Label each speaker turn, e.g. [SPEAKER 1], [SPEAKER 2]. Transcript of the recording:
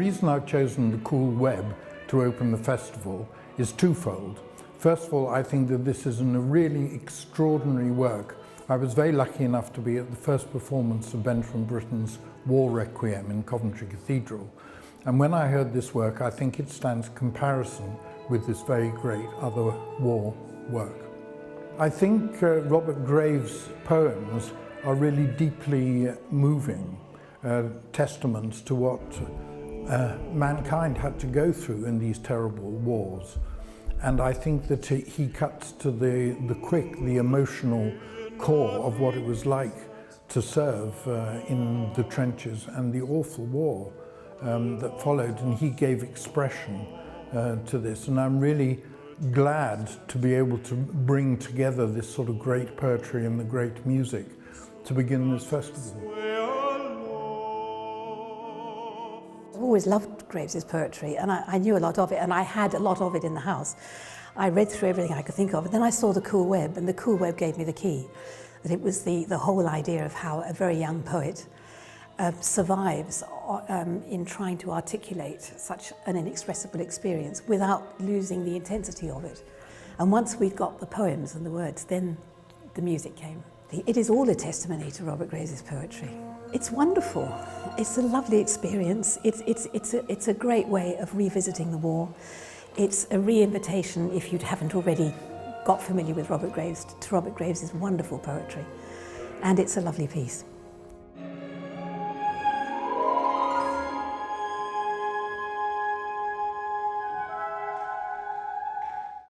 [SPEAKER 1] reason I've chosen the Cool Web to open the festival is twofold. First of all, I think that this is a really extraordinary work. I was very lucky enough to be at the first performance of Benjamin Britten's War Requiem in Coventry Cathedral. And when I heard this work, I think it stands comparison with this very great other war work. I think Robert Graves' poems are really deeply moving testaments to what mankind had to go through in these terrible wars. And I think that he cuts to the quick, the emotional core of what it was like to serve in the trenches and the awful war that followed, and he gave expression to this. And I'm really glad to be able to bring together this sort of great poetry and the great music to begin this festival.
[SPEAKER 2] I've always loved Graves's poetry, and I knew a lot of it, and I had a lot of it in the house. I read through everything I could think of, and then I saw the Cool Web, and the Cool Web gave me the key. That it was the whole idea of how a very young poet survives in trying to articulate such an inexpressible experience without losing the intensity of it. And once we'd got the poems and the words, then the music came. It is all a testimony to Robert Graves's poetry. It's wonderful. It's a lovely experience. It's a great way of revisiting the war. It's a re-invitation, if you haven't already got familiar with Robert Graves, to Robert Graves's wonderful poetry. And it's a lovely piece.